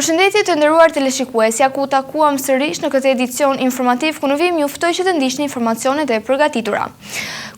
Përshëndetje të nderuar teleshikues, ja ku takuam sërish në këtë edicion informativ ku në vim juftoj që të ndiqni informacionet e përgatitura.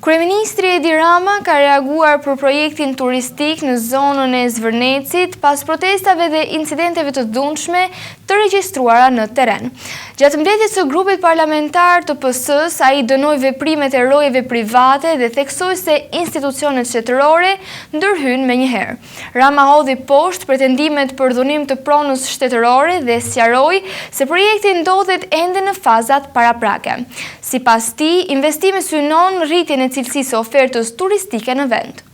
Kryeministri Edi Rama ka reaguar për projektin turistik në zonën e Zvërnecit pas protestave dhe incidenteve të dhunshme të regjistruara në teren. Gjatë mbledhjes së grupit parlamentar të PS-s, ai dënoi veprimet e rojeve private dhe theksoi se institucionet shtetërore ndërhyjnë menjëherë. Rama hodhi poshtë pretendimet për dhunim të pronës shtetërore dhe sqaroi se projekti ndodhet ende në fazat paraprake. Sipas tij, investimi synon rritjen e cilësisë së ofertës turistike në vend.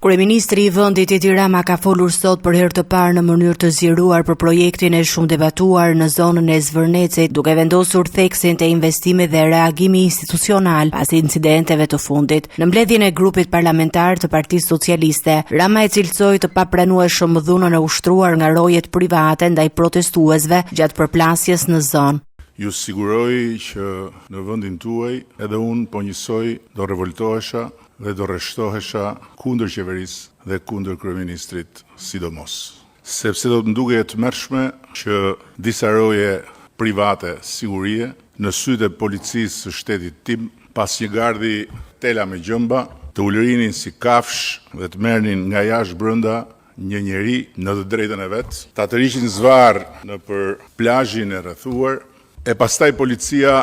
Kryeministri i vendit Edi Rama ka folur sot për herë të parë në mënyrë të zgjeruar për projektin e shumë debatuar në zonën e Zvërnecit, duke vendosur theksin të investimit dhe reagimi institucional pas incidenteve të fundit. Në mbledhjen e grupit parlamentar të Partisë Socialiste, Rama e cilësoi të papranueshëm dhunën e ushtruar nga rojet private ndaj protestuesve gjatë përplasjes në zonë. Ju siguroj që në vendin tuaj edhe unë po njësoj do revoltohesha dhe do rreshtohesha kundër qeverisë dhe kundër kryeministrit sidomos. Sepse do të nduket e tmerrshme që disa roje private sigurie në sytë e policisë së shtetit tim, pas një gardi tela me gjëmba, të ulërinin si kafsh dhe të merrnin nga jashtë brenda një njeri në të drejtën e vet, ta tërhiqin zvarr nëpër plazhin e rrethuar. E pastaj policia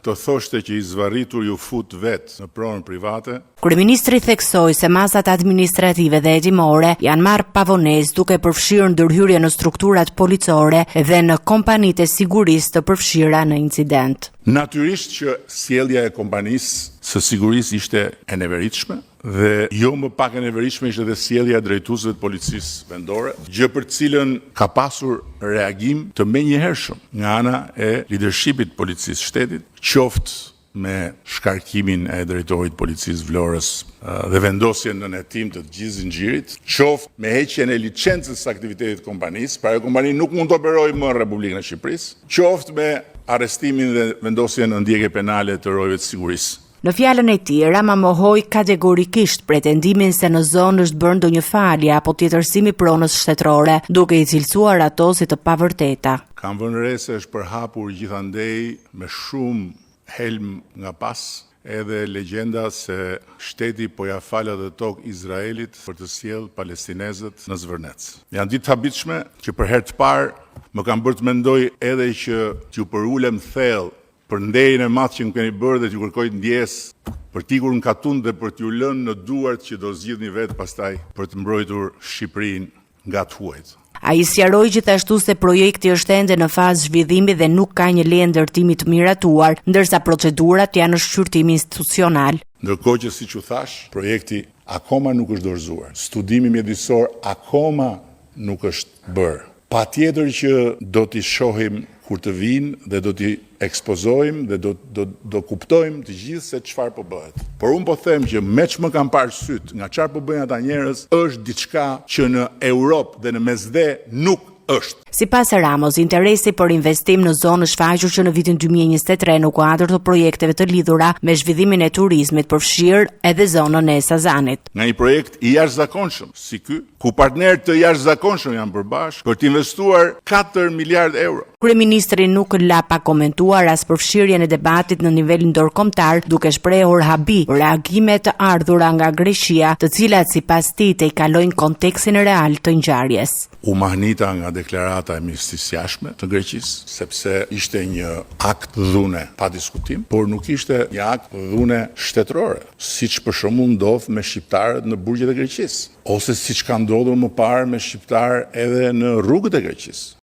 të thoshte që i zvarritur ju fut vetë në pronën private. Kryeministri theksoi se masat administrative dhe hetimore janë marrë pavonesë duke përfshirë ndërhyrje në strukturat policore dhe në kompanitë e sigurisë të përfshira në incident. Natyrisht që sjellja e kompanisë së sigurisë ishte e neveritshme dhe jo më pak e neveritshme ishte dhe sjellja e drejtuesve të policisë vendore, gjë për cilën ka pasur reagim të menjëhershëm nga ana e leadershipit të policisë shtetit, qoftë me shkarkimin e drejtorit policisë Vlorës dhe vendosjen në hetim të gjithë zinxhirit, qoftë me heqjen e licencës së aktivitetit të kompanisë, pra kompania nuk mund të operojë më në Republikën e Shqipërisë, qoftë me arrestimin dhe vendosjen në ndjekje penale të rojeve të sigurisë. Në fjalën e tij, Rama mohoi kategorikisht pretendimin se në zonë është bërë ndonjë falje apo tjetërsimi pronës shtetërore, duke i cilësuar ato si të pavërteta. Kam vënë re se është përhapur gjithandej me shumë helm nga pas, edhe legjenda se shteti po ja fal edhe tokë Izraelit për të sjellë palestinezët në Zvërnec. Janë ditë habitshme që për herë të parë më kanë bërë të mendoj edhe që t'ju përulem thellë për nderin e madh që më keni bërë dhe t'ju kërkoj ndjesë për t'ikur në katun dhe për t'ju lënë në duart që do zgjidhni vetë pastaj për të mbrojtur Shqipërinë nga të huajt. Ai sqaroi gjithashtu se projekti është ende në fazë zhvillimi dhe nuk ka një leje ndërtimi të miratuar, ndërsa procedurat janë në shqyrtim institucional. Ndërkohë që siç u thash, projekti akoma nuk është dorëzuar. Studimi mjedisor akoma nuk është bërë. Patjetër që do t'i shohim kur të vinë dhe do t'i ekspozojmë dhe do kuptojmë të gjithë se çfarë po bëhet. Por unë po them që me që më kam parë syt nga çfarë po bëjnë ata njerëz është diçka që në Europë dhe në Mesdhe nuk është. Sipas Ramos, interesi për investim në zonë është shfaqur që në vitin 2023 në kuadër të projekteve të lidhura me zhvillimin e turizmit përfshirë edhe zonën e Sazanit. Nga një projekt i jashtëzakonshëm si ky, ku partnerët të jashtëzakonshëm janë përbashkë për të investuar 4 miliard euro. Kryeministri nuk la pa komentuar as përfshirjen e debatit në nivel ndërkombëtar, duke shprehur habi për reagime të ardhura nga Greqia, të cilat sipas tij të kalojnë kontekstin real të ngjarjes. U mahnita nga deklarata e ministrisë jashtme të Greqisë, sepse ishte një akt dhune pa diskutim, por nuk ishte një akt dhune shtetërore, siç për shembull ndodh me shqiptarët në burgjet e Greqisë, ose siç ka ndodhur më parë me shqiptar edhe në rrugët e Greqisë.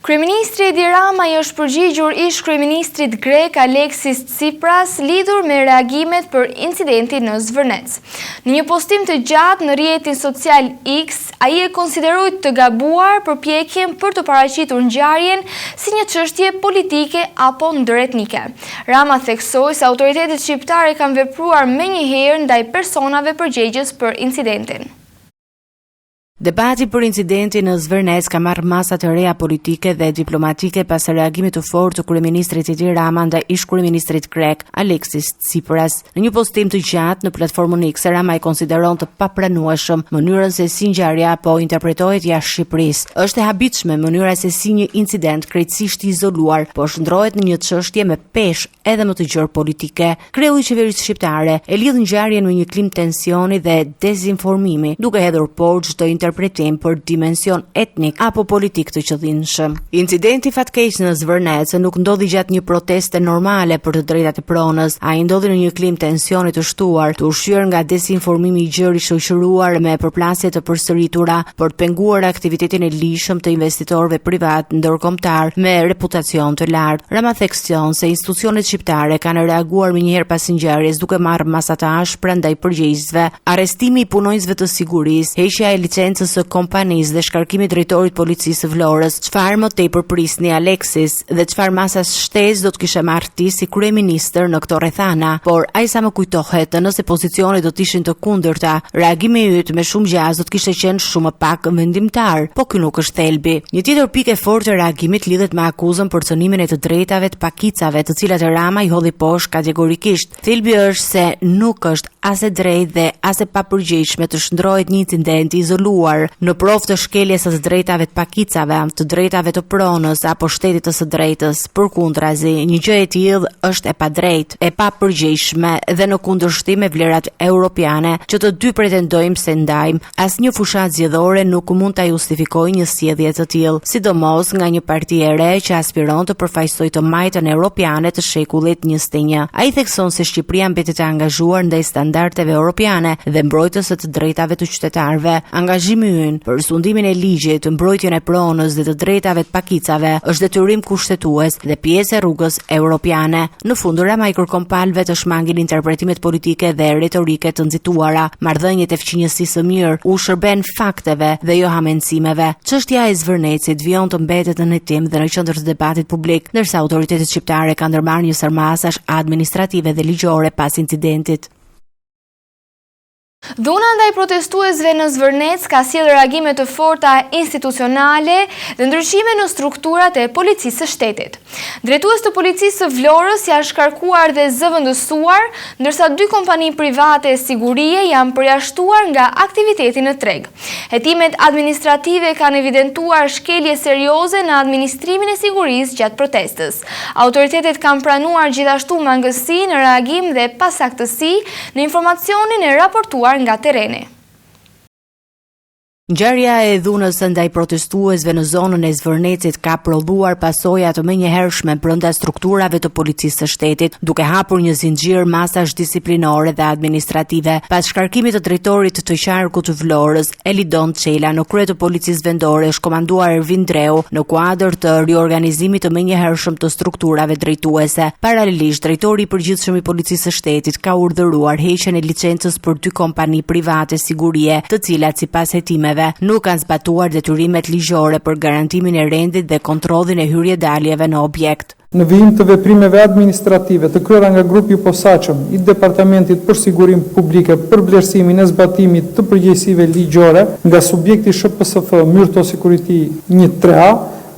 Kryeministri Edi Rama i është përgjigjur ish-kryeministrit grek Aleksis Tsipras lidhur me reagimet për incidentin në Zvërnec. Në një postim të gjatë në rrjetin social X, ai e konsideroi të gabuar përpjekjen për të paraqitur ngjarjen si një çështje politike apo ndëretnike. Rama theksoi se autoritetet shqiptare kanë vepruar menjëherë ndaj personave përgjegjës për incidentin. Debati për incidentin në Zvërnec ka marrë masa të reja politike dhe diplomatike pas reagimit të fortë të kryeministrit Edi Rama ndaj ish-kryeministrit grek Aleksis Tsipras. Në një postim të gjatë në platformën X, Rama i konsideron të papranueshëm mënyrën se si ngjarja po interpretohet jashtë Shqipërisë. Është e habitshme mënyra se si një incident krejtësisht i izoluar po shndrohet në një çështje me peshë edhe më të gjerë politike. Kreu i qeverisë shqiptare e lidh ngjarjen me një klim tensioni dhe dezinformimi, duke hedhur poshtë çdo interpretim për dimension etnik apo politik të qëllimshëm. Incidenti fatkeq në Zvërnec nuk ndodhi gjatë një proteste normale për të drejtat e pronës, ai ndodhi në një klim tensioni të shtuar, të ushqyer nga dezinformimi i gjerë i shoqëruar me përplasje të përsëritura për të penguar aktivitetin e lishëm të investitorëve privat ndërkombëtar me reputacion të lartë. Rama thekson se institucionet shqiptare kanë reaguar menjëherë pas ngjarjes duke marrë masa të ashpra ndaj përgjegjësve, arrestimi i punonjësve të sigurisë, heqja e licencës së kompanisë dhe shkarkimi i drejtorit policisë së Vlorës. Çfarë më tepër prisni Aleksis dhe çfarë masas shtesë do të kishte marrë ti si kryeministër në këto rrethana, por ai sa më kujtohet, nëse pozicionet do të ishin të kundërta, reagimi yt me shumë gjaz do të kishte qenë shumë më pak vendimtar, po ky nuk është thelbi. Një tjetër pikë e fortë e reagimit lidhet me akuzën për cënimin e të drejtave të pakicave, të cilat Rama i hodhi poshtë kategorikisht. Thelbi është se nuk është as e drejtë dhe as e papërgjegjshme të shndrohet një incident i izoluar në provë të shkeljes së drejtave të pakicave, të drejtave të pronës apo shtetit të së drejtës. Përkundrazi, një gjë e tillë është e padrejtë, e papërgjegjshme dhe në kundërshtim me vlerat europiane që të dy pretendojmë se ndajmë. Asnjë fushat zgjedhore nuk mund ta justifikojë një sjellje të tillë, sidomos nga një parti e re që aspiron të përfaqësojë të majtën europiane të shekullit 21. Ai thekson se Shqipëria mbetet e angazhuar ndaj standardeve europiane dhe mbrojtës së të drejtave të qytetarëve. Angazhimi ynë për sundimin e ligjit, mbrojtjen e pronës dhe të drejtave të pakicave është detyrim kushtetues dhe pjesë e rrugës europiane. Në fund, Rama i kërkon palëve të shmangin interpretimet politike dhe retorike të nxituara, marrëdhëniet e fqinjësisë së mirë, u shërben fakteve dhe jo hamencimeve. Çështja e Zvërnecit vijon të mbetet në hetim dhe në qendër të debatit publik, ndërsa autoritetet shqiptare kanë ndërmarrë një sërmasash administrative dhe ligjore pas incidentit. Dhuna ndaj protestuesve në Zvërnec ka sjellë reagime të forta institucionale dhe ndryshime në strukturat e policisë së shtetit. Drejtues të policisë së Vlorës janë shkarkuar dhe zëvendësuar, ndërsa dy kompani private sigurie janë përjashtuar nga aktiviteti në treg. Hetimet administrative kanë evidentuar shkelje serioze në administrimin e sigurisë gjatë protestës. Autoritetet kanë pranuar gjithashtu mangësi në reagim dhe pasaktësi në informacionin e raportuar nga tereni. Ngjarja e dhunës ndaj protestuesve në zonën e Zvërnecit ka prodhuar pasoja të menjëhershme brenda strukturave të policisë së shtetit, duke hapur një zinxhir masash disiplinore dhe administrative. Pas shkarkimit të drejtorit të qarkut të Vlorës, Elidon Çela, në krye të policisë vendore është komanduar Ervin Dreu në kuadër të riorganizimit të menjëhershëm të strukturave drejtuese. Paralelisht, drejtori i përgjithshëm i policisë së shtetit ka urdhëruar heqjen e licencës për dy kompani private sigurie, të cilat sipas hetimeve nuk kanë zbatuar detyrimet ligjore për garantimin e rendit dhe kontrollin e hyrje-daljeve në objekt. Në vijim të veprimeve administrative të kryera nga grupi i posaçëm i Departamentit për Sigurinë Publike për vlerësimin e zbatimit të përgjegjësive ligjore nga subjekti SHPSF Myrto Security 1-3A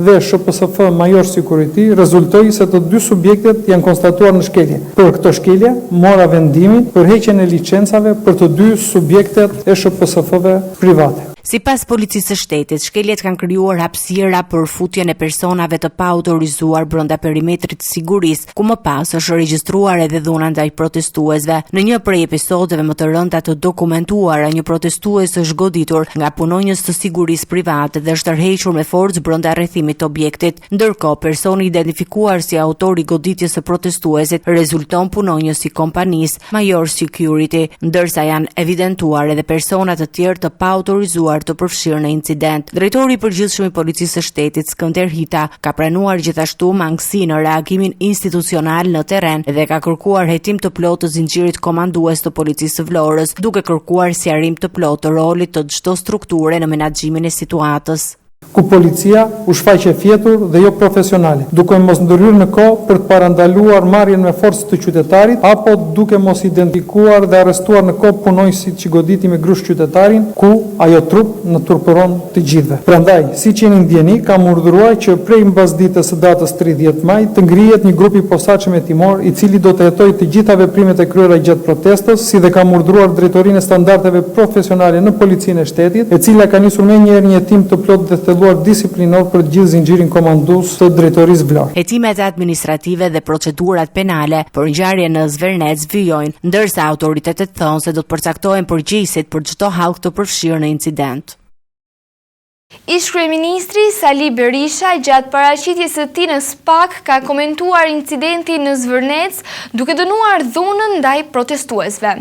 dhe SHPSF Major Security, rezultoi se të dy subjektet janë konstatuar në shkelje. Për këtë shkelje, mora vendimin për heqjen e licencave për të dy subjektet e SHPSF-ve private. Sipas policisë së shtetit, shkeljet kanë krijuar hapësira për futjen e personave të paautorizuar brenda perimetrit të sigurisë, ku më pas është regjistruar edhe dhuna ndaj protestuesve. Në një prej episodeve më të rënda të dokumentuara, një protestues është goditur nga punonjës të sigurisë private dhe është tërhequr me forcë brenda rrethimit të objektit. Ndërkohë, personi identifikuar si autori i goditjes së protestuesit rezulton punonjës i kompanisë Major Security, ndërsa janë evidentuar edhe persona të tjerë të paautorizuar të përfshirë në incident. Drejtori i përgjithshëm i policisë së shtetit, Skënder Hita, ka pranuar gjithashtu mangësi në reagimin institucional në terren dhe ka kërkuar hetim të plotë të zinxhirit komandues të policisë së Vlorës, duke kërkuar sqarim të plotë të rolit të çdo strukture në menaxhimin e situatës. ku policia u shfaqe fjetur dhe jo profesionale, duke mos ndërhyrë në kohë për të parandaluar marrjen me forcë të qytetarit, apo duke mos identifikuar dhe arrestuar në kohë punonjësit që goditi me grush qytetarin, ku ajo trup në turpëron të gjithëve. Prandaj, siç jeni ndjeni, kam urdhëruar që prej mbasdites së datës 30 maj të ngrihet një grup i posaçëm hetimor, i cili do të hetojë të gjitha veprimet e kryera gjatë protestës, si dhe kam urdhëruar drejtorinë e standardeve profesionale në policinë e shtetit, e cila ka nisur më njëherë një hetim të plotë dhe thellë disiplinor për gjithë zinxhirin komandues të drejtorisë Vlorë. Hetimet administrative dhe procedurat penale për ngjarjen në Zvernec vijojnë, ndërsa autoritetet thonë se do të përcaktohen përgjegjësit për çdo hallk të përfshirë në incident. Ish-kryeministri Sali Berisha gjatë paraqitjes së tij në SPAK ka komentuar incidentin në Zvernec duke dënuar dhunën ndaj protestuesve.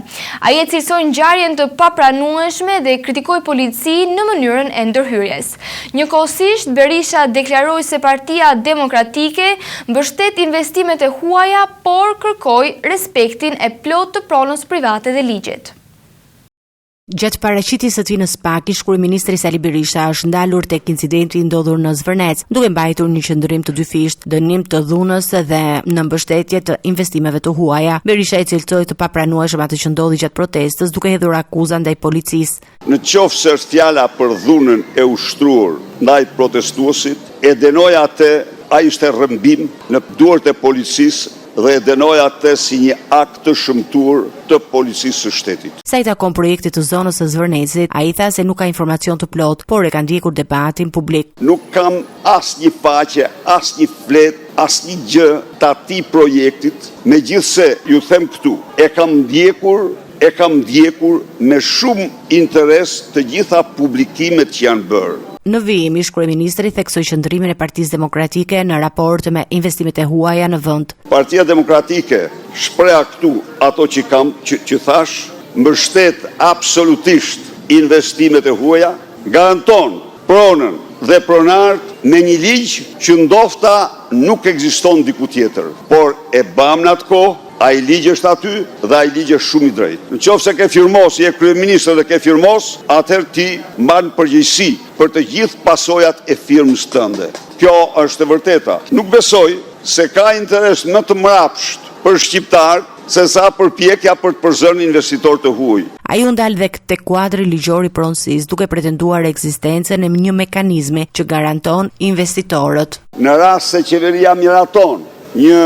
Ai e cilësoi ngjarjen të papranueshme dhe kritikoi policinë në mënyrën e ndërhyrjes. Njëkohësisht, Berisha deklaroi se Partia Demokratike mbështet investimet e huaja, por kërkoi respektin e plotë të pronës private dhe ligjit. Gjatë paraqitjes së tij në SPAK, ish-kryeministri Sali Berisha është ndalur tek incidenti i ndodhur në Zvernec, duke mbajtur një qendrim të dyfisht, dënim të dhunës dhe në mbështetje të investimeve të huaja. Berisha e cilësoi të papranueshëm atë që ndodhi gjatë protestës, duke hedhur akuza ndaj policisë. Në qoftë se është fjala për dhunën e ushtruar ndaj protestuesit, e denoj atë, ai ishte rrëmbim në duart e policisë dhe e denoj atë si një akt të shëmtuar të policisë së shtetit. Sa i takon projektit të zonës së Zvernecit, ai tha se nuk ka informacion të plot, por e ka ndjekur debatin publik. Nuk kam asnjë faqe, asnjë flet, asnjë gjë të atij projektit, megjithse ju them këtu, e kam ndjekur me shumë interes të gjitha publikimet që janë bërë. Në vijim, ish-kryeministri theksoi qëndrimin e Partisë Demokratike në raport me investimet e huaja në vend. Partia Demokratike shpreha këtu ato që thash, mbështet absolutisht investimet e huaja, garanton pronën dhe pronart me një ligj që ndofta nuk ekziston diku tjetër, por e bam në atë kohë, ai ligj është aty dhe ai ligj është shumë i drejtë. Në qoftë se ke firmos, je kryeministër dhe ke firmos, atëherë ti mban përgjegjësi për të gjithë pasojat e firmës tënde. Kjo është e vërteta. Nuk besoj se ka interes më të mrapsht për shqiptarët se sa përpjekja për të përzërë investitor të huaj. Ai u ndal dhe te kuadri ligjor i pronësisë, duke pretenduar ekzistencën e një mekanizmi që garanton investitorët. Në rast se qeveria miraton një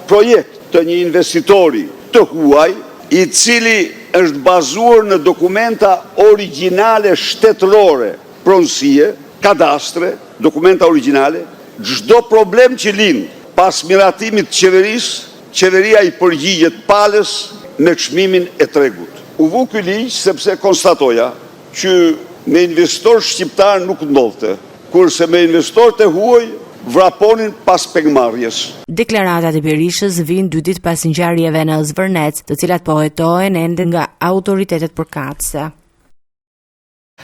projekt të një investitori të huaj, i cili është bazuar në dokumenta origjinale shtetërore, pronësie, kadastre, dokumenta origjinale, çdo problem që lind pas miratimit të qeverisë, qeveria i përgjigjet palës me çmimin e tregut. U vu ky ligj sepse konstatoja që me investitor shqiptar nuk ndodhte, kurse me investorët e huaj vraponin pas pengmarrjes. Deklaratat e Berishës vijnë 2 ditë pas ngjarjeve në Zvernec, të cilat po hetohen ende nga autoritetet përkatëse.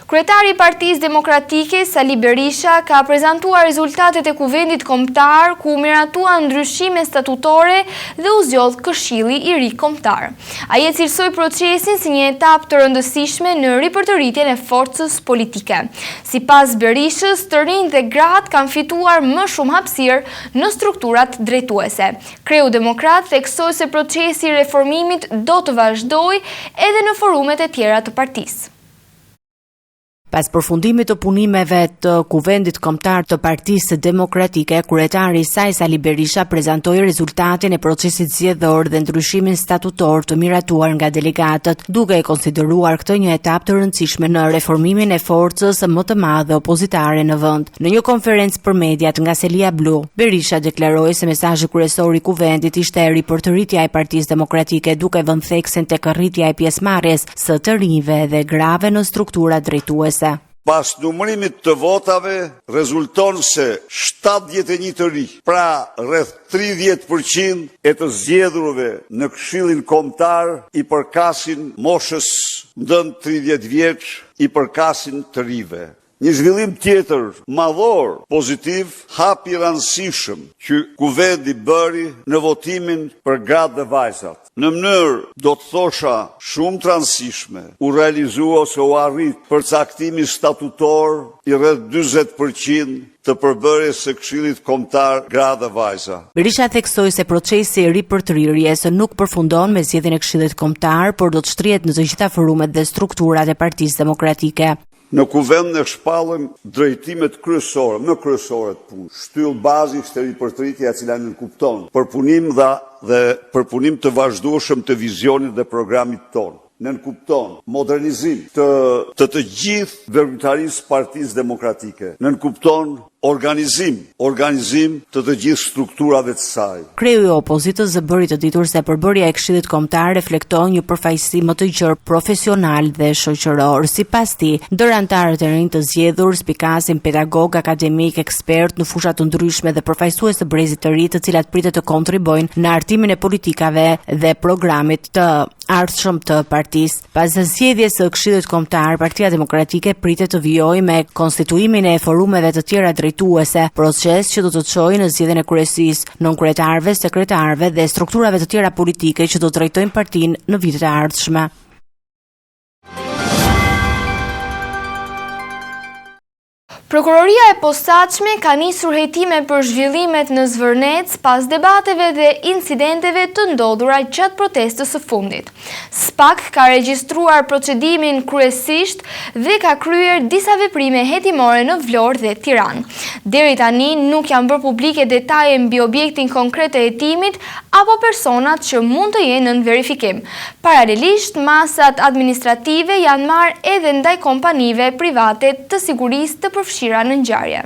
Kryetari i Partisë Demokratike Sali Berisha ka prezantuar rezultatet e kuvendit kombëtar ku miratua ndryshime statutore dhe u zgjodh Këshilli i Ri Kombëtar. Ai e cilësoi procesin si një etapë të rëndësishme në ripërtëritjen e forcës politike. Sipas Berishës, të rinjtë dhe gratë kanë fituar më shumë hapësirë në strukturat drejtuese. Kreu Demokrat theksoi se procesi i reformimit do të vazhdojë edhe në forumet e tjera të partisë. Pas përfundimit të punimeve të Kuvendit Kombëtar të Partisë Demokratike, kryetari i saj Sali Berisha prezantoi rezultatin e procesit zgjedhor dhe ndryshimin statutor të miratuar nga delegatët, duke e konsideruar këtë një etapë të rëndësishme në reformimin e forcës më të madhe opozitare në vend. Në një konferencë për mediat nga Selia Blu, Berisha deklaroi se mesazhi kryesor i Kuvendit ishte ripërtëritja e Partisë Demokratike, duke vënë theksin tek rritja e pjesëmarrjes së të rinjve dhe grave në strukturat drejtuese. Pas numërimit të votave, rezulton se 71 të ri, pra rreth 30% e të zgjedhurve në Këshillin Kombëtar i përkasin moshës ndën 30 vjeç, i përkasin të rive. Një zhvillim tjetër madhor, pozitiv, hap i rëndësishëm që kuvendi bëri në votimin për gratë dhe vajzat. Në mënyrë, do të thosha, shumë të rëndësishme, u realizua ose u arrit përcaktimi statutor i rreth 40% të përbërjes së Këshillit Kombëtar Gra dhe Vajza. Berisha theksoi se procesi i ripërtrirjes nuk përfundon me zgjedhjen e Këshillit Kombëtar, por do të shtrihet në të gjitha forumet dhe strukturat e Partisë Demokratike. Në kuvend ne shpallëm drejtimet kryesore, më kryesore të punë. Shtyll bazi ishte ripërtritja e cila nënkupton përpunim dhe përpunim të vazhdueshëm të vizionit dhe programit tonë. Nënkupton modernizim të gjithë veprimtarisë Partisë Demokratike. Nënkupton organizim të gjithë strukturave të saj. Kreu i opozitës bëri të ditur se përbërja e Këshillit Kombëtar reflekton një përfaqësi më të gjerë profesional dhe shoqëror. Sipas tij, ndër anëtarët e rinj të zgjedhur spikasin pedagog, akademik, ekspert në fusha të ndryshme dhe përfaqësues të brezit të ri, të cilat pritet të kontribojnë në hartimin e politikave dhe programit të ardhshëm të partisë. Pas zgjedhjes së Këshillit Kombëtar, Partia Demokratike pritet të vijojë me konstituimin e forumeve të tjera drejtuese, proces që do të çojë në zgjedhjen e kryesisë, nënkretarëve, sekretarëve dhe strukturave të tjera politike që do të drejtojnë partinë në vitet e ardhshme. Prokuroria e posaçme ka nisur hejtime për zhvillimet në Zvërnec pas debateve dhe incidenteve të ndodhura gjatë protestës së fundit. SPAK ka regjistruar procedimin kryesisht dhe ka kryer disa veprime hetimore në Vlorë dhe Tiranë. Deri tani nuk janë bërë publike detaje mbi objektin konkret të hetimit apo personat që mund të jenë në verifikim. Paralelisht, masat administrative janë marrë edhe ndaj kompanive private të sigurisë të përfshira në ngjarje.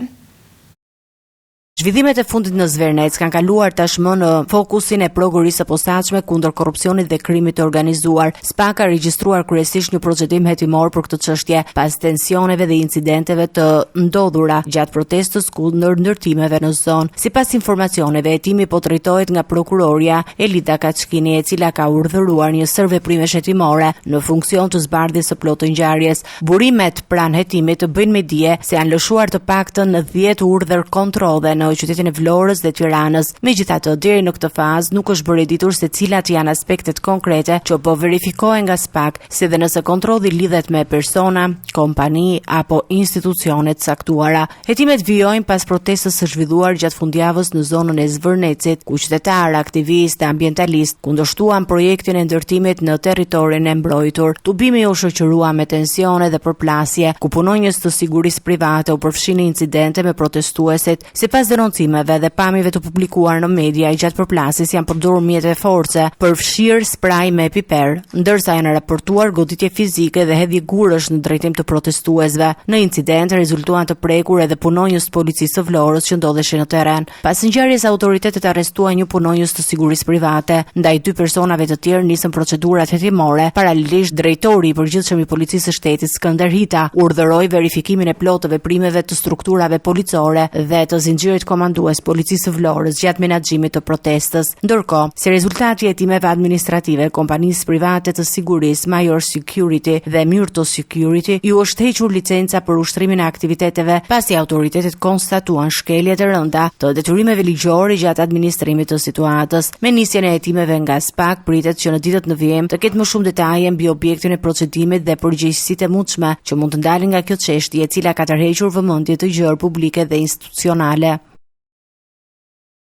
Zhvillimet e fundit në Zvernec kanë kaluar tashmë në fokusin e prokurorisë së posaçme kundër korrupsionit dhe krimit të organizuar. SPAK ka regjistruar kryesisht një procedim hetimor për këtë çështje pas tensioneve dhe incidenteve të ndodhura gjatë protestës kundër ndërtimeve në zonë. Sipas informacioneve, hetimi po drejtohet nga prokuroria Elida Kaçkini, e cila ka urdhëruar një sër veprimesh hetimore në funksion të zbardhjes së plotë ngjarjes. Burimet pranë hetimit bëjnë me dije se janë lëshuar të paktën 10 urdhër kontrolle në qytetin e Vlorës dhe Tiranës. Megjithatë, deri në këtë fazë nuk është bërë ditur se cilat janë aspektet konkrete që po verifikohen nga SPAK, si dhe nëse kontrolli lidhet me persona, kompani apo institucione të caktuara. Hetimet vijojnë pas protestës së zhvilluar gjatë fundjavës në zonën e Zvërnecit, ku qytetarë, aktivistë dhe ambientalistë kundërshtuan projektin e ndërtimit në territorin e mbrojtur. Tubimi u shoqërua me tensione dhe përplasje, ku punonjës të sigurisë private u përfshin në incidente me protestuesit. Sipas denoncimeve dhe pamjeve të publikuar në media, i gjatë përplasjes janë përdorur mjete force, përfshirë spraj me piper, ndërsa janë raportuar goditje fizike dhe hedhje gurësh në drejtim të protestuesve. Në incident rezultuan të prekur edhe punonjës të policisë së Vlorës që ndodheshin në terren. Pas ngjarjes, autoritetet arrestuan një punonjës të sigurisë private. Ndaj 2 personave të tjerë nisën procedurat hetimore. Paralelisht, drejtori i përgjithshëm i policisë së shtetit Skënder Hita urdhëroi verifikimin e plotë të veprimeve të strukturave policore dhe të zinxhirit komandues policisë së Vlorës gjatë menaxhimit të protestës. Ndërkohë, si rezultati i hetimeve administrative, kompanisë private të sigurisë Major Security dhe Myrto Security ju është hequr licenca për ushtrimin e aktiviteteve pasi autoritetet konstatuan shkelje të rënda të detyrimeve ligjore gjatë administrimit të situatës. Me nisjen e hetimeve nga SPAK pritet që në ditët në vijim të ketë më shumë detaje mbi objektin e procedimit dhe përgjegjësitë e mundshme që mund të ndalen nga kjo çështje, e cila ka tërhequr vëmendje të gjerë publike dhe institucionale.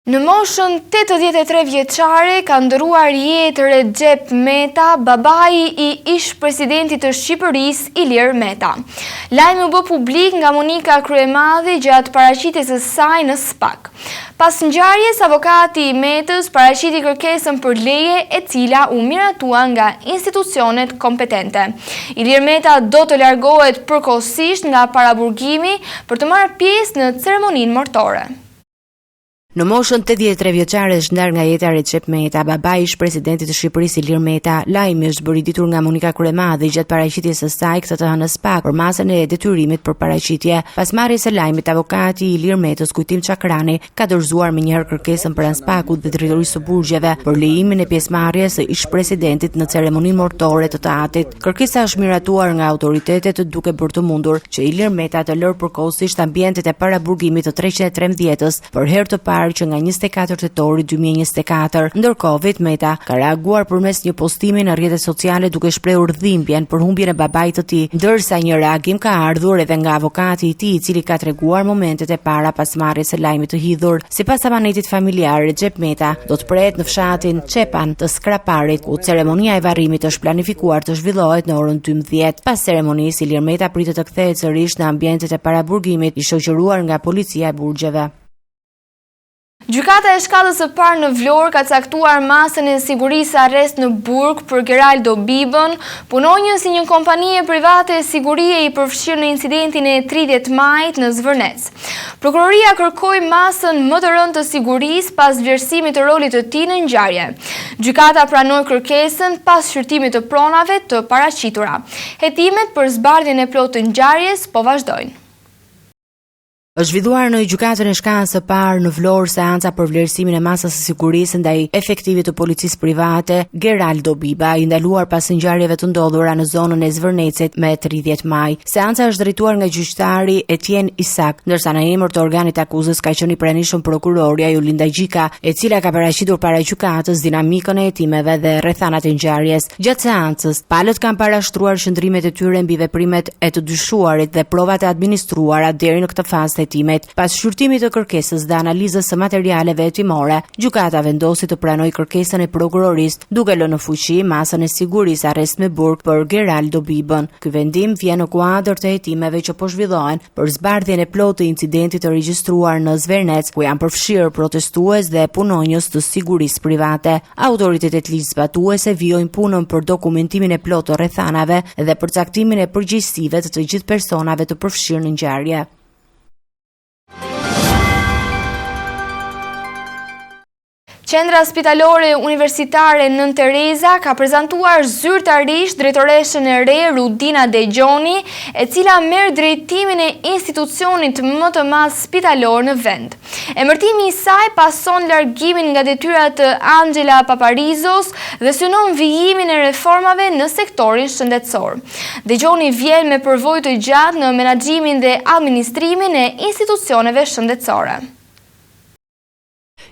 Në moshën 83 vjeçare ka ndëruar jetë Recep Meta, babai i ish-presidentit të Shqipërisë Ilir Meta. Lajmi u bë publik nga Monika Kryemadhi gjatë paraqitjes së saj në SPAK. Pas ngjarjes, avokati i Metës paraqiti kërkesën për leje, e cila u miratua nga institucionet kompetente. Ilir Meta do të largohet përkohësisht nga paraburgimi për të marrë pjesë në ceremoninë martore. Në moshën 83 vjeçare është ndar nga jeta Recep Meta, babai ish presidentit të Shqipërisë Ilir Meta. Lajmi është bërë i ditur nga Monika Kryemadhi gjatë paraqitjes së saj këtë të hënës pak për masën e detyrimit për paraqitje. Pas marrjes së lajmit, avokati i Ilir Metës, Kujtim Çakrani, ka dorëzuar më njëherë kërkesën për Anspakut dhe Drejtorisë së Burgjeve për lejimin e pjesëmarrjes së ish presidentit në ceremoninë mortore të teatrit. Kërkesa është miratuar nga autoritetet duke bërë të mundur që Ilir Meta të lërë përkohësisht ambientet e paraburgimit të 313-ës për herë të parë që nga 24 tetori 2024. Ndërkohë, vetë Meta ka reaguar përmes një postimi në rrjetet sociale duke shprehur dhimbjen për humbjen e babait të tij, ndërsa një reagim ka ardhur edhe nga avokati i tij, i cili ka treguar momentet e para pas marrjes së lajmit të hidhur. Sipas amanetit familjar, Recep Meta do të prehet në fshatin Çepan të Skraparit, ku ceremonia e varrimit është planifikuar të zhvillohet në orën 12. Pas ceremonisë, Ilir Meta pritet të kthehet sërish në ambientet e paraburgimit, i shoqëruar nga policia e Burgjeve. Gjykata e shkallës së parë në Vlorë ka caktuar masën e sigurisë arrest në burg për Geraldo Bibën, punonjës i një kompanie private e sigurie i përfshirë në incidentin e 30 majit në Zvërnec. Prokuroria kërkoi masën më të rëndë të sigurisë pas vlerësimit të rolit të tij në ngjarje. Gjykata pranoi kërkesën pas shqyrtimit të pronave të paraqitura. Hetimet për zbardhjen e plotë të ngjarjes po vazhdojnë. Është zhvilluar në gjykatën e shkallës së parë në Vlorë seanca për vlerësimin e masës së sigurisë ndaj efektivit të policisë private Geraldo Biba, i ndaluar pas ngjarjeve të ndodhura në zonën e Zvërnecit me 30 maj. Seanca është drejtuar nga gjyqtari Etienne Isak, ndërsa në emër të organit akuzës ka qenë i pranishëm prokuroria Julinda Gjika, e cila ka paraqitur para gjykatës dinamikën e hetimeve dhe rrethanat e ngjarjes. Gjatë seancës, palët kanë parashtruar qëndrimet e tyre mbi veprimet e të dyshuarit dhe provat e administruara deri në këtë fazë. Pas shqyrtimit të kërkesës dhe analizës së materialeve hetimore, gjykata vendosi të pranoj kërkesën e prokurorisë, duke lënë në fuqi masën e sigurisë arrest me burg për Geraldo Bibën. Ky vendim vjen në kuadër të hetimeve që po zhvillohen për zbardhjen e plotë të incidentit të regjistruar në Zvernec, ku janë përfshirë protestues dhe punonjës të sigurisë private. Autoritetet ligjzbatuese vijojnë punën për dokumentimin e plotë të rrethanave dhe përcaktimin e përgjegjësive të gjithë personave të përfshirë në ngjarje. Qendra Spitalore Universitare Nën Tereza ka prezantuar zyrtarisht drejtoreshën e re Rudina Dexhoni, e cila merr drejtimin e institucionit më të madh spitalor në vend. Emërtimi i saj pason largimin nga detyrat të Angela Paparizos dhe synon vijimin e reformave në sektorin shëndetësor. Dexhoni vjen me përvojë të gjatë në menaxhimin dhe administrimin e institucioneve shëndetësore.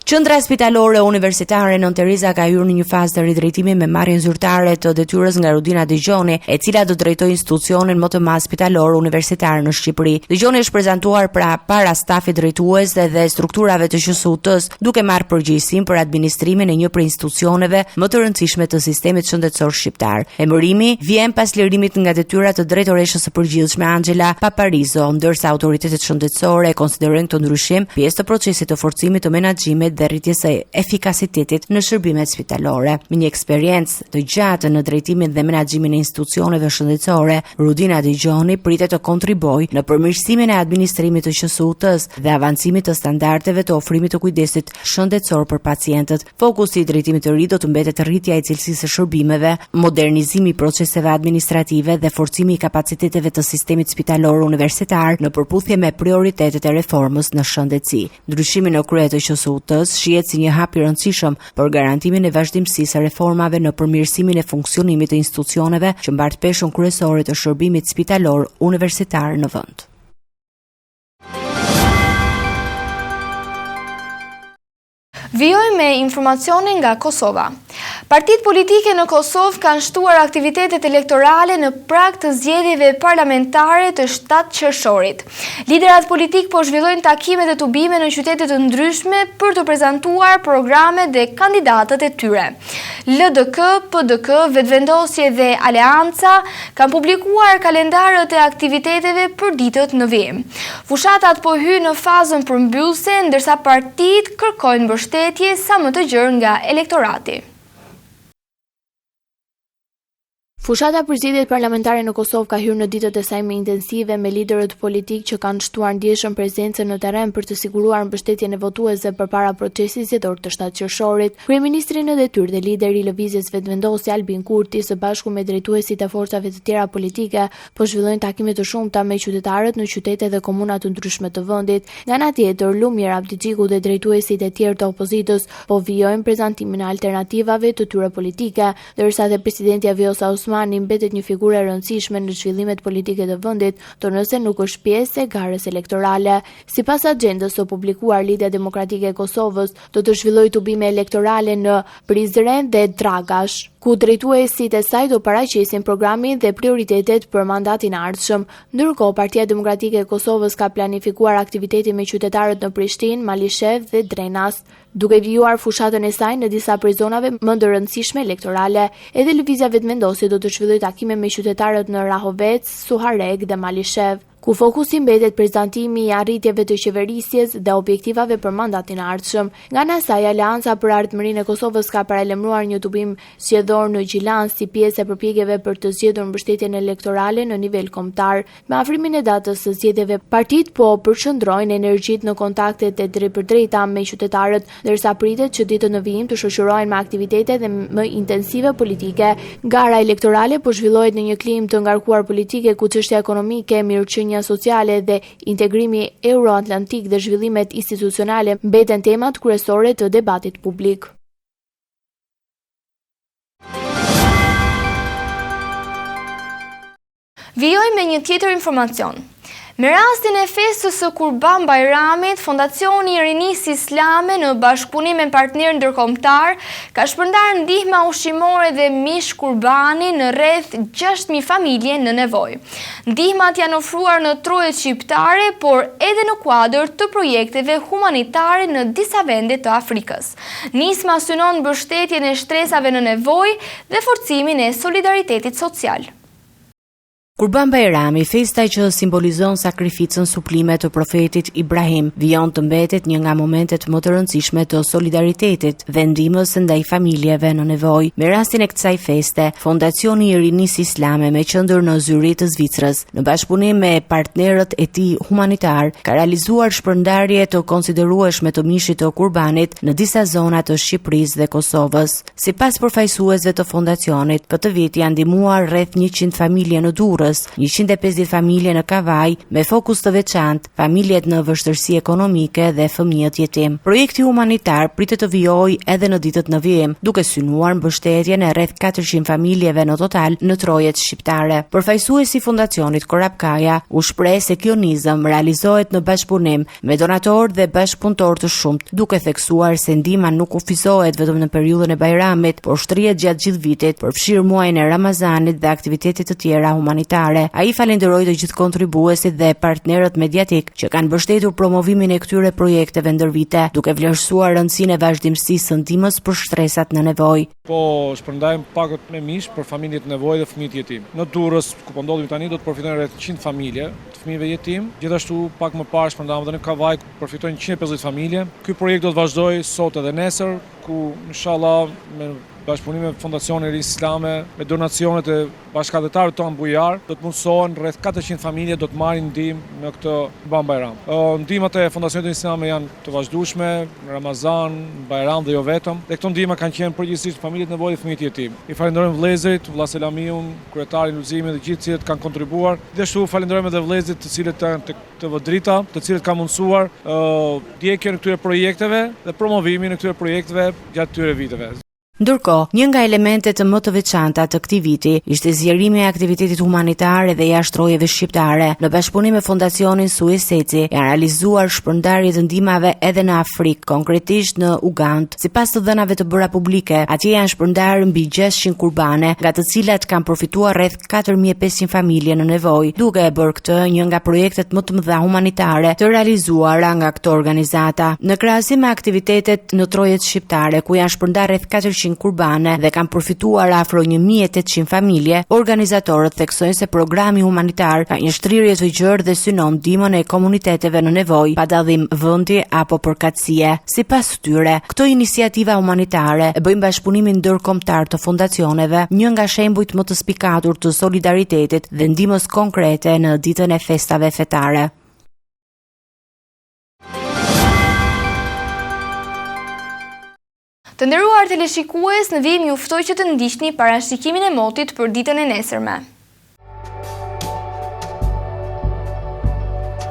Qendra Spitalore Universitare Nën Tereza ka hyrë në një fazë të ridrejtimi me marrjen zyrtare të detyrës nga Rudina Dexhoni, e cila do drejtojë institucionin më të madh spitalor universitar në Shqipëri. Dexhoni është prezantuar para stafit drejtues dhe strukturave të QSU-ts, duke marrë përgjegjësinë për administrimin e një prej institucioneve më të rëndësishme të sistemit shëndetësor shqiptar. Emërimi vjen pas lirimit nga detyrat të drejtoreshës së përgjithshme Angela Paparizo, ndërsa autoritetet shëndetësore konsiderojnë këtë ndryshim pjesë të procesit të forcimit të menaxhimit dhe rritjes së efikasitetit në shërbimet spitalore. Me një eksperiencë të gjatë në drejtimin dhe menaxhimin e institucioneve shëndetësore, Rudina Dexhoni pritet të kontribojë në përmirësimin e administrimit të QSU-ts dhe avancimit të standardeve të ofrimit të kujdesit shëndetësor për pacientët. Fokusi i drejtimit të ri do të mbetet rritja e cilësisë së shërbimeve, modernizimi i proceseve administrative dhe forcimi i kapaciteteve të sistemit spitalor universitar në përputhje me prioritetet e reformës në shëndetësi. Ndryshimi në krye të QSU-ts shihet si një hap i rëndësishëm për garantimin e vazhdimësisë së reformave në përmirësimin e funksionimit të institucioneve që mbart peshën kryesore të shërbimit spitalor universitar në vend. Vijojmë me informacione nga Kosova. Partitë politike në Kosovë kanë shtuar aktivitetet elektorale në prag të zgjedhjeve parlamentare të 7 qershorit. Liderat politik po zhvillojnë takime dhe tubime në qytete të ndryshme për të prezantuar programet dhe kandidatët e tyre. LDK, PDK, Vetëvendosje dhe Aleanca kanë publikuar kalendarët e aktiviteteve për ditët në vijim. Fushatat po hyjnë në fazën përmbyllëse, ndërsa partitë kërkojnë mbështetje sa më të gjerë nga elektorati. Fushata për zgjedhjet parlamentare në Kosovë ka hyrë në ditët e saj më intensive me liderët politik që kanë shtuar ndjeshëm prezencën në terren për të siguruar mbështetjen e votuesve përpara procesit zgjedhor të 7 qershorit. Kryeministri në detyrë dhe lideri i lëvizjes vetëvendosje Albin Kurti së bashku me drejtuesit e forcave të tjera politike po zhvillojnë takime të shumta me qytetarët në qytete dhe komuna të ndryshme të vendit. Nga ana tjetër, Lumir Abdixhiku dhe drejtuesit e tjerë të opozitës po vijojnë prezantimin e alternativave të tyre politike, ndërsa dhe presidenti Vjosa Osmani mbetet një figurë e rëndësishme në zhvillimet politike të vendit, të nëse nuk është pjesë e garës elektorale. Sipas agjendës së publikuar, Lidhja Demokratike e Kosovës do të zhvillojë tubime elektorale në Prizren dhe Dragash, ku drejtuesit e saj do paraqesin programin dhe prioritetet për mandatin e ardhshëm. Ndërkohë, Partia Demokratike e Kosovës ka planifikuar aktivitete me qytetarët në Prishtinë, Malishev dhe Drenas, duke vijuar fushatën e saj në disa prej zonave më të rëndësishme elektorale. Edhe lëvizja vetëvendosje do të zhvillojë takime me qytetarët në Rahovec, Suhareg dhe Malishev, ku fokusi mbetet prezantimi i arritjeve të qeverisjes dhe objektivave për mandatin e ardhshëm. Nga ana e saj, Aleanca për Ardhmërinë e Kosovës ka paralajmëruar një tubim zgjedhor në Gjilan si pjesë e përpjekjeve për të zgjedhur mbështetjen elektorale në nivel kombëtar. Me afrimin e datës së zgjedhjeve, partitë po përqendrojnë energjitë në kontaktet e drejtpërdrejta me qytetarët, ndërsa pritet që ditët në vijim të shoqërohen me aktivitete dhe më intensive politike. Gara elektorale po zhvillohet në një klim të ngarkuar politike ku çështja ekonomike, mirëqenia sociale dhe integrimi euroatlantik dhe zhvillimet institucionale mbeten temat kryesore të debatit publik. Vijoj me një tjetër informacion. Me rastin e festës së Kurban Bajramit, Fondacioni i Rinisë Islame në bashkëpunim me partner ndërkombëtar ka shpërndar ndihma ushqimore dhe mish kurbani në rreth 6.000 familje në nevojë. Ndihmat janë ofruar në trojet shqiptare, por edhe në kuadër të projekteve humanitare në disa vende të Afrikës. Nisma synon mbështetjen e shtresave në nevojë dhe forcimin e solidaritetit social. Kurban Bajrami, festa që simbolizon sakrificën suplime të profetit Ibrahim, vijon të mbetet një nga momentet më të rëndësishme të solidaritetit dhe ndihmës ndaj familjeve në nevojë. Me rastin e kësaj feste, Fondacioni i Rinisë Islame me qendër në Zyri të Zvicrës, në bashkëpunim me partnerët e tij humanitar, ka realizuar shpërndarje të konsiderueshme të mishit të kurbanit në disa zona të Shqipërisë dhe Kosovës. Sipas përfaqësuesve të fondacionit, këtë vit janë ndihmuar rreth 100 familje në Durrës, 150 familje në Kavaj, me fokus të veçantë familjet në vështirësi ekonomike dhe fëmijët jetim. Projekti humanitar pritet të vijojë edhe në ditët në vijim, duke synuar mbështetjen e rreth 400 familjeve në total në trojet shqiptare. Përfaqësuesi i fondacionit Korab Kaja u shpreh se kjo nizëm realizohet në bashkëpunim me donatorë dhe bashkëpunëtorë të shumtë, duke theksuar se ndihma nuk kufizohet vetëm në periudhën e Bajramit, por shtrihet gjatë gjithë vitit, përfshir muajin e Ramazanit dhe aktivitete të tjera humanitare. Ai falenderoi të gjithë kontribuesit dhe partnerët mediatik që kanë mbështetur promovimin e këtyre projekteve ndër vite, duke vlerësuar rëndësinë e vazhdimësisë së ndihmës për shtresat në nevojë. Po shpërndajmë pakët me mish për familjet në nevojë dhe fëmijët jetim. Në Durrës, ku po ndodhemi tani, do të përfitojnë rreth 100 familje të fëmijëve jetim. Gjithashtu pak më parë shpërndajmë edhe në Kavaj, ku përfitojnë 150 familje. Ky projekt do të vazhdojë sot edhe nesër, ku inshallah me bashkëpunim me Fondacionin e Rinisë Islame, me donacionet e bashkëdhetarëve tonë bujar, do të mundsohen rreth 400 familje do të marrin ndihmë në këtë Kurban Bajram. Ndihmat e Fondacionit Islame janë të vazhdueshme në Ramazan, Bajram dhe jo vetëm. Dhe këto ndihma kanë qenë përgjithsisht familjet në nevojë dhe fëmijët jetim. I falenderojmë vëllezërit, vëlla Selamiun, kryetarin e udhëzimit dhe gjithë cilët kanë kontribuar. Gjithashtu falenderojmë edhe vëllezërit të cilët janë të vëdrita, të cilët kanë mundsuar ndjekjen e këtyre projekteve dhe promovimin e këtyre projekteve gjatë këtyre viteve. Ndërkohë, një nga elementet më të veçanta të këtij viti ishte zgjerimi i aktivitetit humanitar dhe jashtrojeve shqiptare. Në bashkëpunim me Fondacionin Sueseci, janë realizuar shpërndarje të ndihmave edhe në Afrikë, konkretisht në Ugandë. Sipas të dhënave të bëra publike, atje janë shpërndarë mbi 600 kurbane, nga të cilat kanë përfituar rreth 4500 familje në nevojë, duke e bërë këtë një nga projektet më të mëdha humanitare të realizuara nga këto organizata. Në krahasim me aktivitetet në trojet shqiptare, ku janë shpërndarë rreth 400 200 kurbane dhe kanë përfituar afro 1800 familje, organizatorët theksojnë se programi humanitar ka një shtrirje të gjerë dhe synon ndihmën e komuniteteve në nevojë, pa dallim vendi apo përkatësie. Sipas tyre, këto iniciativa humanitare e bëjnë bashkëpunimin ndërkombëtar të fondacioneve një nga shembujt më të spikatur të solidaritetit dhe ndihmës konkrete në ditën e festave fetare. Të nderuar teleshikues, në vim ju ftoj që të ndiqni parashikimin e motit për ditën e nesërme.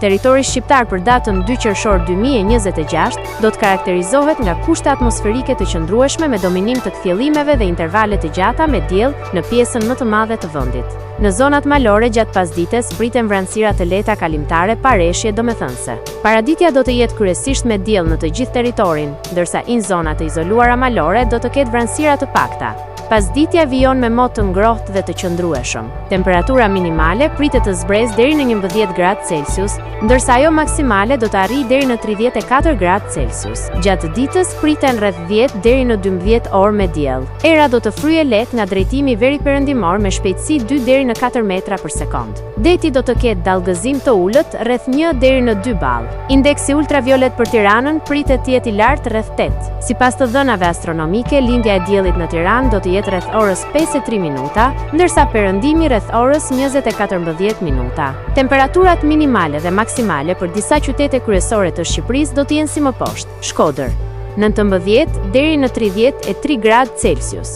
Territori shqiptar për datën 2 qershor 2026 do të karakterizohet nga kushte atmosferike të qëndrueshme me dominim të kthjellimeve dhe intervale të gjata me diell në pjesën më të madhe të vendit. Në zonat malore gjatë pasdites priten vranësira të lehta kalimtare pa reshje domethënëse. Paraditja do të jetë kryesisht me diell në të gjithë territorin, ndërsa në zonat e izoluara malore do të ketë vranësira të pakta. Pasditja vijon me mot të ngrohtë dhe të qëndrueshëm. Temperatura minimale pritet të zbresë deri në 11 gradë Celsius, ndërsa ajo maksimale do të arrijë deri në 34 gradë Celsius. Gjatë ditës priten rreth 10 deri në 12 orë me diell. Era do të fryejë lehtë nga drejtimi veriperëndimor me shpejtësi 2 deri në 4 metra për sekond. Deti do të ketë dallgëzim të ulët rreth 1 deri në 2 ball. Indeksi ultraviolet për Tiranën pritet të jetë i lartë rreth 8. Sipas të dhënave astronomike, lindja e diellit në Tiranë do të jetë rreth orës 5:03 minuta, ndërsa perëndimi rreth orës 20:14 minuta. Temperaturat minimale dhe maksimale për disa qytete kryesore të Shqipërisë do të jenë si më poshtë: Shkodër, 19 deri në 33 gradë Celsius.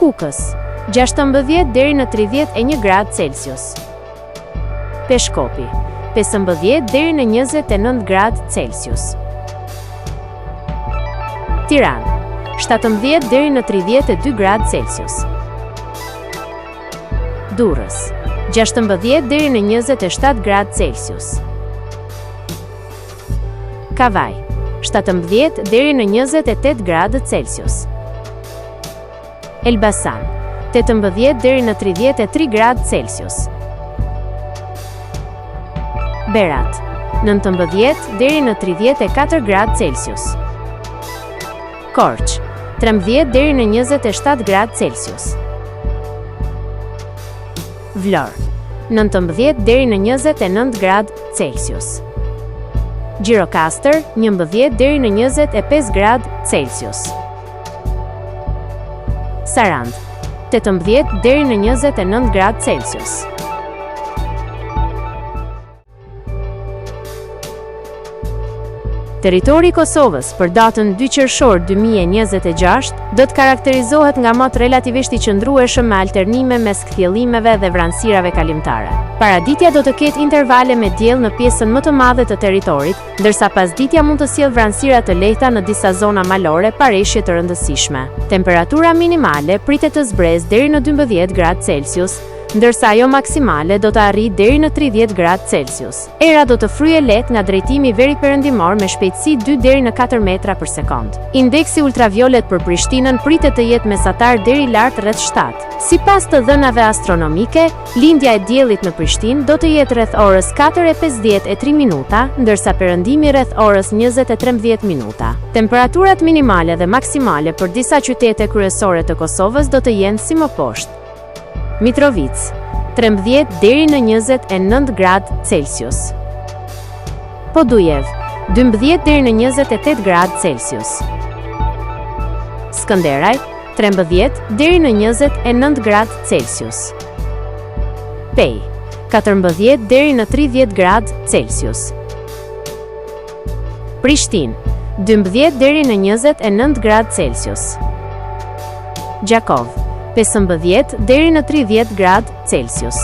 Kukës, 16 deri në 31 gradë Celsius. Peshkopi, 15 deri në 29 gradë Celsius. Tiranë, 17 deri në 32 gradë Celsius. Durrës, 16 deri në 27 gradë Celsius. Kavaj, 17 deri në 28 gradë Celsius. Elbasan, 18 deri në 33 gradë Celsius. Berat, 19 deri në 34 gradë Celsius. Korç, 13 deri në 27 gradë Celsius. Vlorë, 19 deri në 29 gradë Celsius. Gjirokastër, 11 deri në 25 gradë Celsius. Sarandë, 18 deri në 29 gradë Celsius. Territori i Kosovës për datën 2 qershor 2026 do të karakterizohet nga mot relativisht i qëndrueshëm me alternime mes kthjellimeve dhe vranësirave kalimtare. Paraditja do të ketë intervale me diell në pjesën më të madhe të territorit, ndërsa pasditja mund të sjellë vranësira të lehta në disa zona malore pa reshje të rëndësishme. Temperatura minimale pritet të zbresë deri në 12 gradë Celsius, ndërsa ajo maksimale do të arrijë deri në 30 gradë Celsius. Era do të fryejë lehtë nga drejtimi veriperëndimor me shpejtësi 2 deri në 4 metra për sekond. Indeksi ultraviolet për Prishtinën pritet të jetë mesatar deri lart rreth 7. Sipas të dhënave astronomike, lindja e diellit në Prishtinë do të jetë rreth orës 4:53 minuta, ndërsa perëndimi rreth orës 20:13 minuta. Temperaturat minimale dhe maksimale për disa qytete kryesore të Kosovës do të jenë si më poshtë: Mitrovic, 13 deri në 29 gradë Celsius. Podujev, 12 deri në 28 gradë Celsius. Skënderaj, 13 deri në 29 gradë Celsius. Pej, 14 deri në 30 gradë Celsius. Prishtinë, 12 deri në 29 gradë Celsius. Gjakov, 15 deri në 30 gradë Celsius.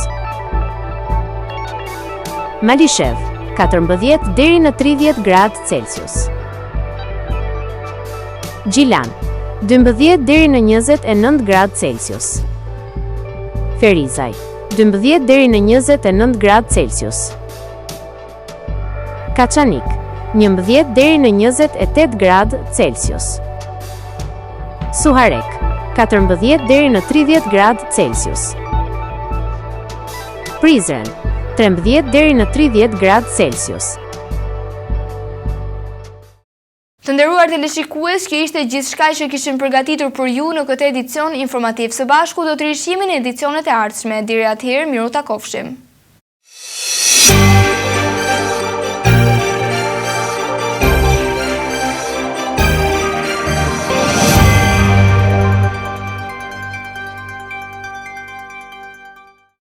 Malishev, 14 deri në 30 gradë Celsius. Gjilan, 12 deri në 29 gradë Celsius. Ferizaj, 12 deri në 29 gradë Celsius. Kaçanik, 11 deri në 28 gradë Celsius. Suharek, 14 deri në 30 gradë Celsius. Prizren, 13 deri në 30 gradë Celsius. Të nderuar teleshikues, kjo ishte gjithçka që kishim përgatitur për ju në këtë edicion informativ. Së bashku do të rishihemi në edicionet e ardhshme. Deri atëherë, miru takofshim.